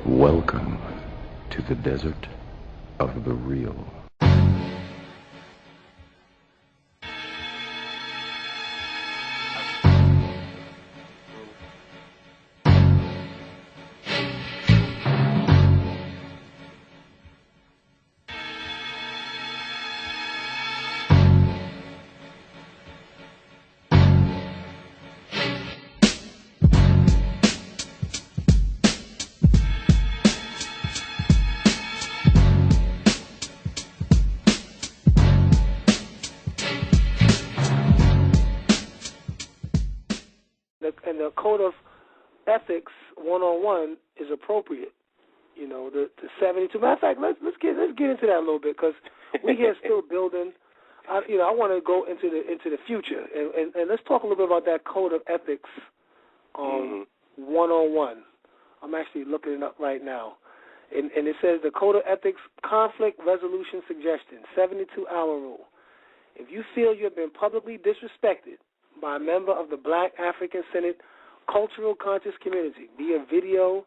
Welcome to the desert of the real. And the code of ethics 101 is appropriate. You know, the 72. Matter of fact, let's get into that a little bit, because we here still building. I want to go into the future, and let's talk a little bit about that code of ethics 101. I'm actually looking it up right now, and it says the code of ethics conflict resolution suggestion 72-hour rule. If you feel you have been publicly disrespected by a member of the Black African Senate cultural conscious community via video,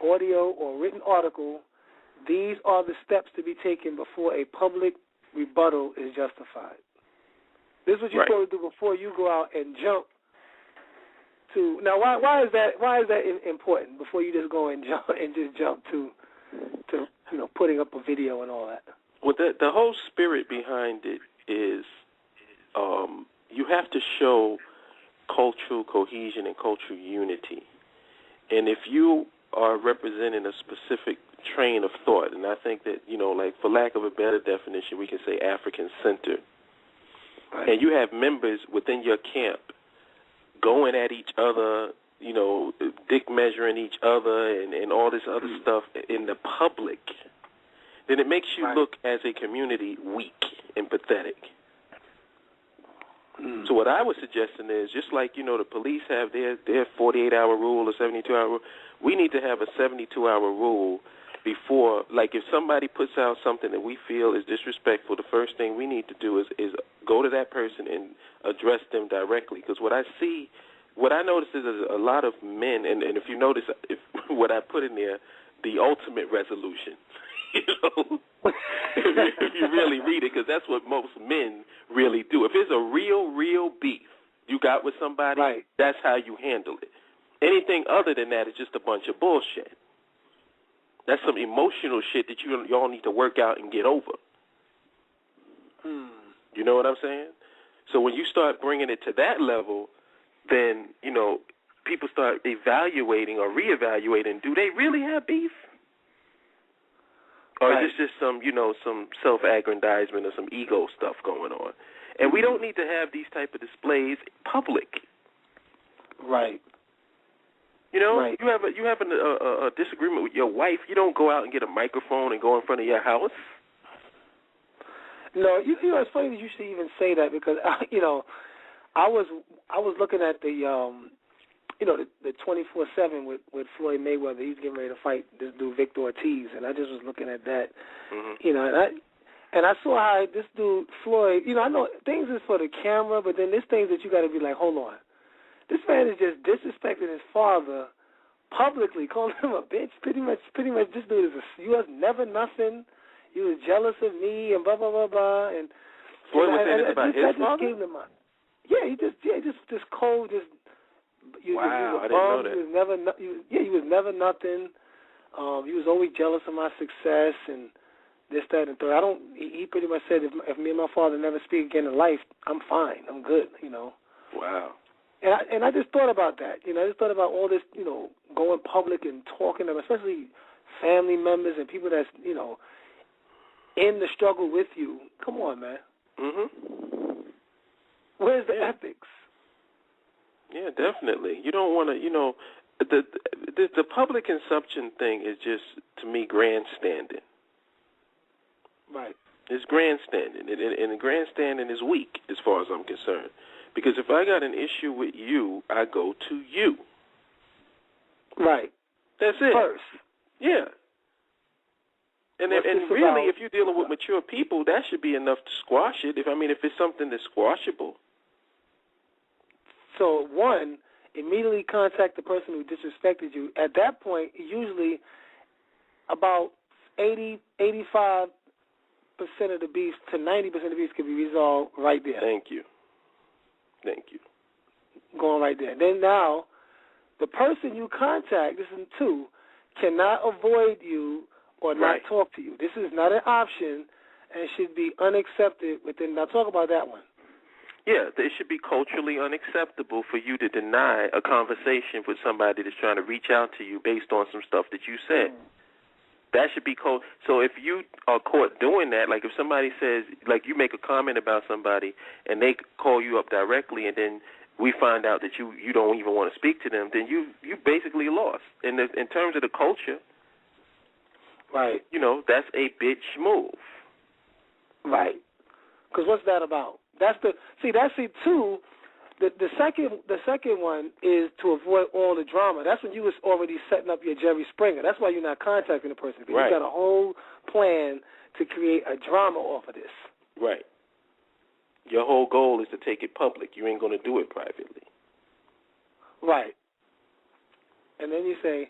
audio, or written article, these are the steps to be taken before a public rebuttal is justified. This is what you're supposed to do before you go out and jump to. Now, why is that important? Before you just go and jump to putting up a video and all that. Well, the whole spirit behind it is you have to show cultural cohesion and cultural unity. And if you are representing a specific train of thought, and I think that, like for lack of a better definition, we can say African-centered, and you have members within your camp going at each other, dick measuring each other and all this other stuff in the public, then it makes you look as a community weak and pathetic. So what I was suggesting is, just like, the police have their 48-hour rule or 72-hour rule, we need to have a 72-hour rule before, like if somebody puts out something that we feel is disrespectful, the first thing we need to do is go to that person and address them directly. Because what I notice is a lot of men, and if you notice what I put in there, the ultimate resolution. If you really read it, because that's what most men really do. If it's a real beef you got with somebody, that's how you handle it. Anything other than that is just a bunch of bullshit. That's some emotional shit that y'all need to work out and get over. You know what I'm saying? So when you start bringing it to that level, then, people start evaluating or reevaluating, do they really have beef? Or is this just some self-aggrandizement or some ego stuff going on? And we don't need to have these type of displays public. Right. You have a disagreement with your wife. You don't go out and get a microphone and go in front of your house. No, it's funny that you should even say that, because I was looking at the 24/7 with Floyd Mayweather. He's getting ready to fight this dude Victor Ortiz, and I just was looking at that, and I saw how this dude Floyd. I know things is for the camera, but then there's things that you got to be like, hold on, this man is just disrespecting his father publicly, calling him a bitch. Pretty much, this dude is you was never nothing. You was jealous of me and blah blah blah blah. And Floyd was saying this about his father. He just cold, just. Wow, I didn't know that. He was never nothing. He was always jealous of my success and this, that, and third. He pretty much said, if me and my father never speak again in life, I'm fine. I'm good. Wow. And I just thought about that. I just thought about all this, going public and talking to them, especially family members and people that's, in the struggle with you. Come on, man. Where's the ethics? Yeah, definitely. You don't want to, the public consumption thing is just, to me, grandstanding. Right. It's grandstanding, and the grandstanding is weak as far as I'm concerned. Because if I got an issue with you, I go to you. Right. That's it. First. Yeah. And really, if you're dealing with mature people, that should be enough to squash it. If it's something that's squashable. So, one, immediately contact the person who disrespected you. At that point, usually about 85% of the beefs to 90% of the beefs can be resolved right there. Thank you. Going right there. Then now, the person you contact, this is two, cannot avoid you or not talk to you. This is not an option and should be unaccepted within. Now talk about that one. Yeah, it should be culturally unacceptable for you to deny a conversation with somebody that's trying to reach out to you based on some stuff that you said. That should be cold. So if you are caught doing that, like if somebody says, like you make a comment about somebody and they call you up directly and then we find out that you don't even want to speak to them, then you basically lost. In terms of the culture, right? You know, that's a bitch move. Right. Because what's that about? That's two. The second one is to avoid all the drama. That's when you was already setting up your Jerry Springer. That's why you're not contacting the person. Because you got a whole plan to create a drama off of this. Right. Your whole goal is to take it public. You ain't going to do it privately. Right. And then you say,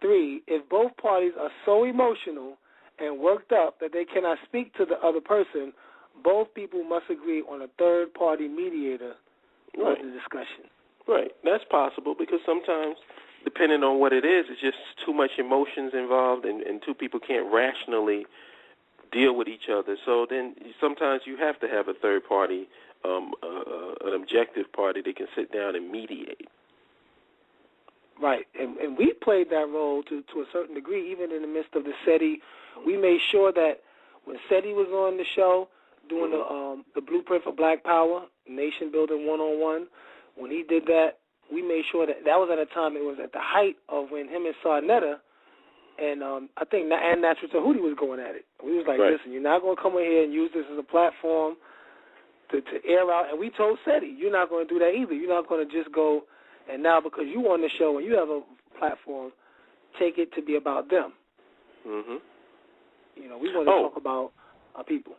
3, if both parties are so emotional and worked up that they cannot speak to the other person, both people must agree on a third-party mediator for the discussion. Right. That's possible because sometimes, depending on what it is, it's just too much emotions involved and two people can't rationally deal with each other. So then sometimes you have to have a third party, an objective party that can sit down and mediate. Right, and we played that role to a certain degree, even in the midst of the SETI. We made sure that when SETI was on the show doing the Blueprint for Black Power, Nation Building 101, when he did that, we made sure that was at a time, it was at the height of when him and Sarnetta and I think and Natural Tahuti was going at it. We was like, listen, you're not going to come in here and use this as a platform to air out. And we told SETI, you're not going to do that either. You're not going to just go, and now because you on the show and you have a platform, take it to be about them. Mm-hmm. You know, we want to talk about our people.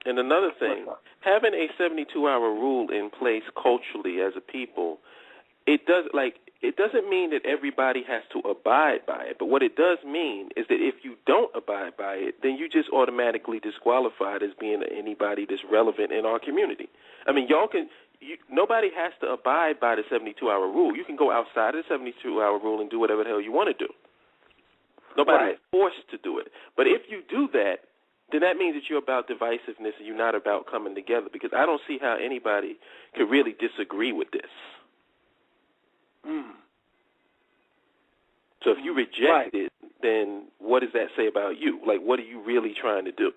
And another thing, having a 72-hour rule in place culturally as a people, it doesn't mean that everybody has to abide by it. But what it does mean is that if you don't abide by it, then you just automatically disqualified as being anybody that's relevant in our community. I mean, nobody has to abide by the 72-hour rule. You can go outside of the 72-hour rule and do whatever the hell you want to do. Nobody is forced to do it. But if you do that, then that means that you're about divisiveness and you're not about coming together, because I don't see how anybody could really disagree with this. So if you reject it, then what does that say about you? Like, what are you really trying to do?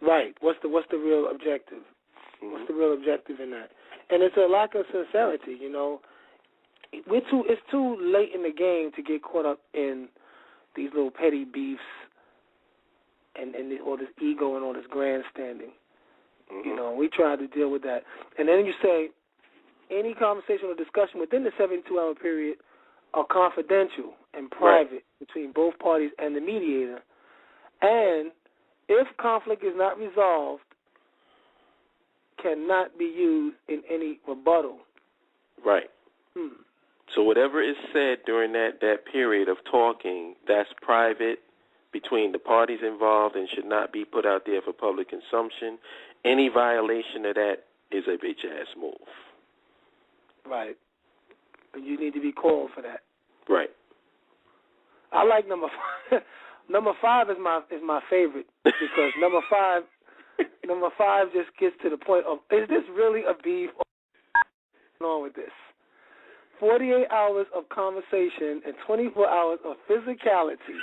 Right. What's the real objective? What's the real objective in that? And it's a lack of sincerity, you know. It's too late in the game to get caught up in these little petty beefs and all this ego and all this grandstanding. You know, we tried to deal with that. And then you say any conversation or discussion within the 72-hour period are confidential and private between both parties and the mediator. And if conflict is not resolved, cannot be used in any rebuttal. Right. So whatever is said during that period of talking, that's private between the parties involved and should not be put out there for public consumption. Any violation of that is a bitch-ass move. Right. You need to be called for that. Right. I like number 5. Number 5 is my favorite because number 5 just gets to the point of, is this really a beef or what's going on with this? 48 hours of conversation and 24 hours of physicality.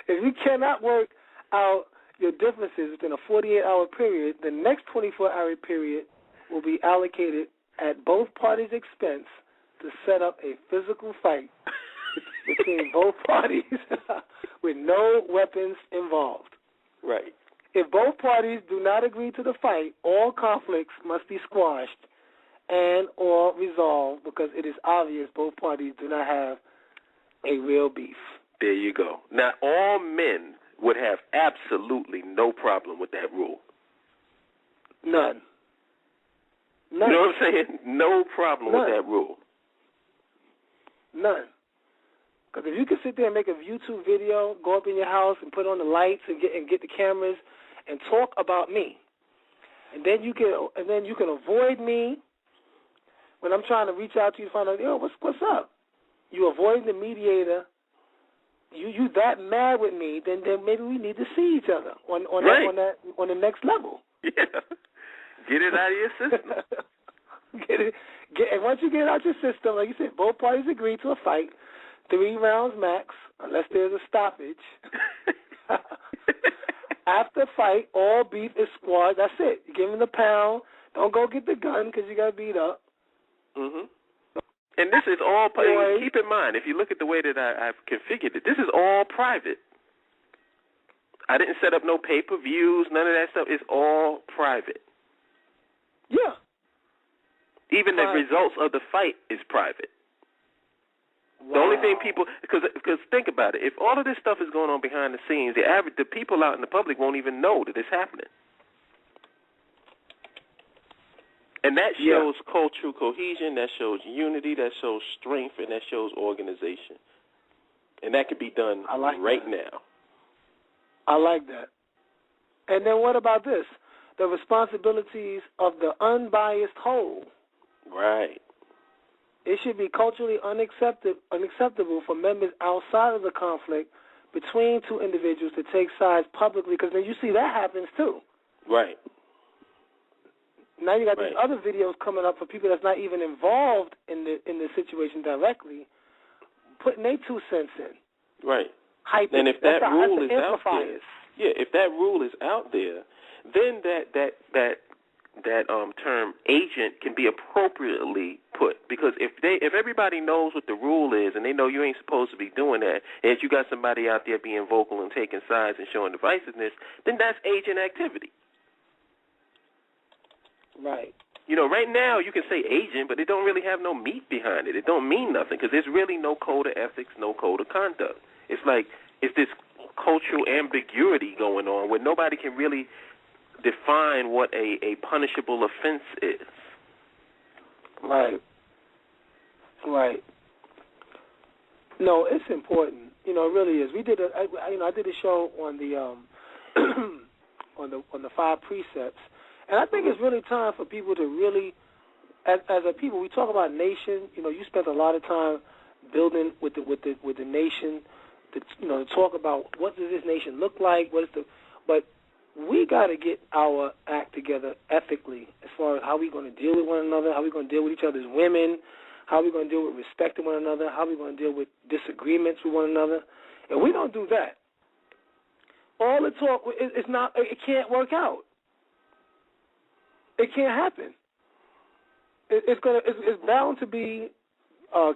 If you cannot work out your differences within a 48-hour period, the next 24-hour period will be allocated at both parties' expense to set up a physical fight between both parties with no weapons involved. Right. If both parties do not agree to the fight, all conflicts must be squashed and or resolved because it is obvious both parties do not have a real beef. There you go. Now, all men would have absolutely no problem with that rule. None. You know what I'm saying? No problem with that rule. None. Because if you can sit there and make a YouTube video, go up in your house and put on the lights and get the cameras and talk about me, and then you can avoid me when I'm trying to reach out to you to find out, what's up? You avoid the mediator. You that mad with me? Then maybe we need to see each other on the next level. Yeah. Get it out of your system. And once you get it out your system, like you said, both parties agree to a fight, 3 rounds max, unless there's a stoppage. After fight, all beef is squashed. That's it. You give him the pound. Don't go get the gun because you got beat up. Mhm. And this is all. Keep in mind, if you look at the way that I've configured it, this is all private. I didn't set up no pay-per-views, none of that stuff. It's all private. Yeah. Even the results of the fight is private. Wow. The only thing people, because think about it, if all of this stuff is going on behind the scenes, the people out in the public won't even know that it's happening. And that shows cultural cohesion, that shows unity, that shows strength, and that shows organization. And that could be done right now. I like that. And then what about this? The responsibilities of the unbiased whole. Right. It should be culturally unacceptable for members outside of the conflict between 2 individuals to take sides publicly, because then you see that happens too. Right. Now you got these other videos coming up for people that's not even involved in the situation directly, putting their 2 cents in. Right. Hyping. And if that rule is out there, if that rule is out there, then that term agent can be appropriately put, because if everybody knows what the rule is and they know you ain't supposed to be doing that, and you got somebody out there being vocal and taking sides and showing divisiveness, then that's agent activity. Right. Right now you can say agent, but it don't really have no meat behind it. It don't mean nothing because there's really no code of ethics, no code of conduct. It's like it's this cultural ambiguity going on where nobody can really define what a punishable offense is. Right. Right. No, it's important. It really is. We did I did a show on the on the 5 precepts, and I think it's really time for people to really, as a people, we talk about nation. You spent a lot of time building with the nation, to talk about what does this nation look like, but we got to get our act together ethically as far as how we're going to deal with one another, how we're going to deal with each other's women, how we're going to deal with respecting one another, how we're going to deal with disagreements with one another. And we don't do that. All the talk is not. It can't work out. It can't happen. It's bound to be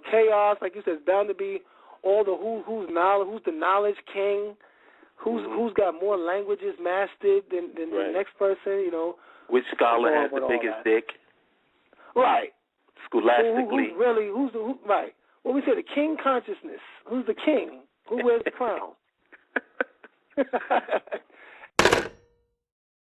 chaos, like you said. It's bound to be all the who's the knowledge king. Who's got more languages mastered than the next person, Which scholar has the biggest dick? Right. Scholastically. Right. Well, we say the king consciousness. Who's the king? Who wears the crown?